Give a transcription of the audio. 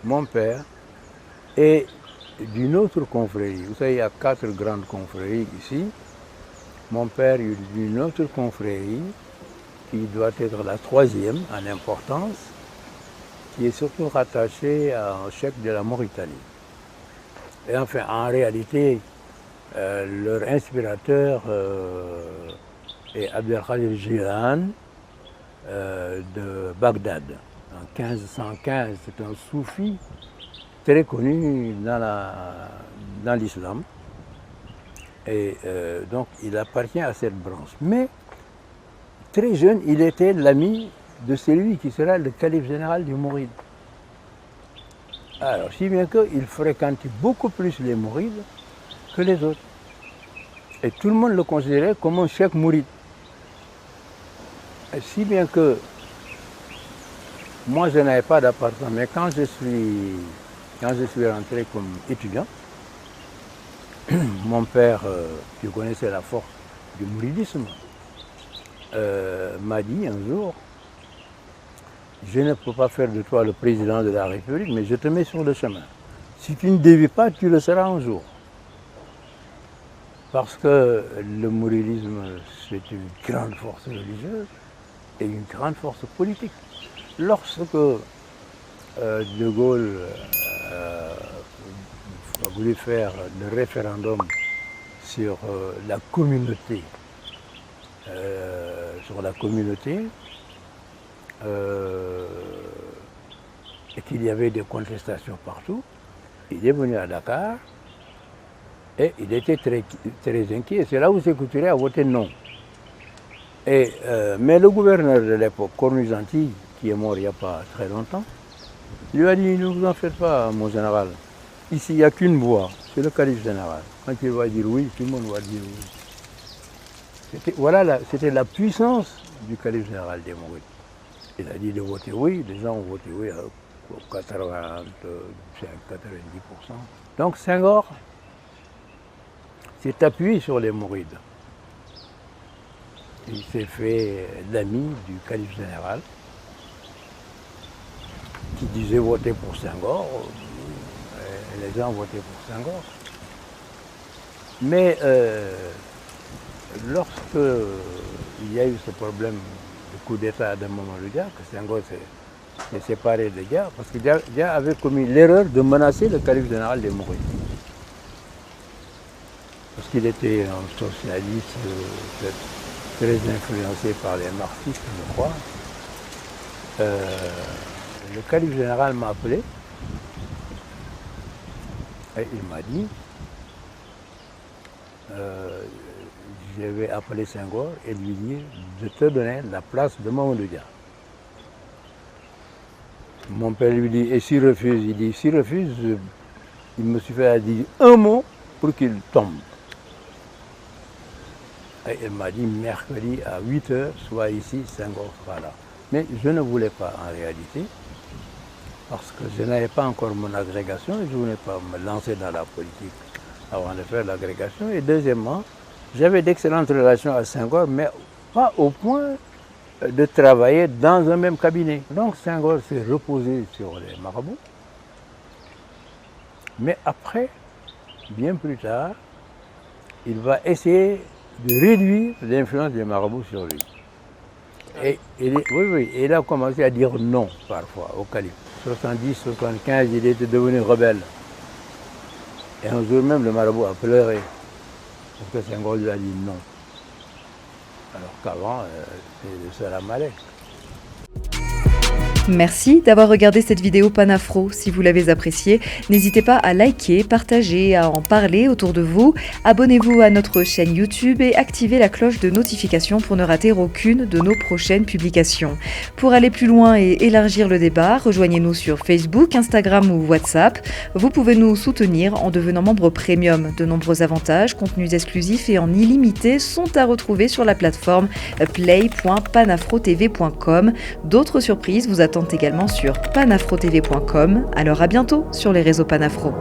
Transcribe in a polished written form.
mon père, et d'une autre confrérie. Vous savez, il y a 4 grandes confréries ici. Mon père est d'une autre confrérie qui doit être la 3e en importance, qui est surtout rattachée au cheikh de la Mauritanie. Et enfin, en réalité, leur inspirateur est Abdelkader Jilani de Bagdad. En 1515, c'est un soufi très connu dans l'islam. Et donc, il appartient à cette branche. Mais, très jeune, il était l'ami de celui qui sera le calife général du Mouride. Alors, si bien qu'il fréquentait beaucoup plus les Mourides que les autres. Et tout le monde le considérait comme un cheikh mouride. Et si bien que moi, je n'avais pas d'appartement, mais quand je suis rentré comme étudiant, mon père, qui connaissait la force du mouridisme, m'a dit un jour, je ne peux pas faire de toi le président de la République, mais je te mets sur le chemin. Si tu ne dévis pas, tu le seras un jour. Parce que le mouridisme, c'est une grande force religieuse et une grande force politique. Lorsque De Gaulle a voulu faire le référendum sur la communauté, et qu'il y avait des contestations partout, il est venu à Dakar et il était très, très inquiet. C'est là où Sékou Touré a voté non. Mais le gouverneur de l'époque, Cornu Gentil, qui est mort il n'y a pas très longtemps, lui a dit, ne vous en faites pas, mon général. Ici, il n'y a qu'une voix, c'est le calife général. Quand il va dire oui, tout le monde va dire oui. C'était la puissance du calife général des Mourides. Il a dit de voter oui, les gens ont voté oui à 90%. Donc Senghor s'est appuyé sur les Mourides. Il s'est fait l'ami du calife général qui disait voter pour Senghor, et les gens votaient pour Senghor. Mais lorsque il y a eu ce problème de coup d'État de Mamadou Dia, que Senghor s'est séparé de Dia, parce que Dia avait commis l'erreur de menacer le calife général des Mourides. Parce qu'il était un socialiste très influencé par les marxistes, je crois. Le calife général m'a appelé et il m'a dit je vais appeler Senghor et lui dire de te donner la place de Mamadou Dia. Mon père lui dit et s'il refuse, il dit s'il refuse, il me suffit à dire un mot pour qu'il tombe. Et il m'a dit mercredi à 8h, sois ici, Senghor sera là. Mais je ne voulais pas en réalité, parce que je n'avais pas encore mon agrégation et je ne voulais pas me lancer dans la politique avant de faire l'agrégation. Et deuxièmement, j'avais d'excellentes relations à Senghor, mais pas au point de travailler dans un même cabinet. Donc Senghor s'est reposé sur les marabouts. Mais après, bien plus tard, il va essayer de réduire l'influence des marabouts sur lui. Et il a commencé à dire non parfois au calife. 70, 75, il était devenu rebelle. Et un jour même, le marabout a pleuré parce que Senghor lui a dit non. Alors qu'avant, c'est le salam alek. Merci d'avoir regardé cette vidéo Panafro. Si vous l'avez appréciée, n'hésitez pas à liker, partager, à en parler autour de vous. Abonnez-vous à notre chaîne YouTube et activez la cloche de notification pour ne rater aucune de nos prochaines publications. Pour aller plus loin et élargir le débat, rejoignez-nous sur Facebook, Instagram ou WhatsApp. Vous pouvez nous soutenir en devenant membre premium. De nombreux avantages, contenus exclusifs et en illimité sont à retrouver sur la plateforme play.panafrotv.com. D'autres surprises vous attendent également sur panafrotv.com. Alors à bientôt sur les réseaux Panafro.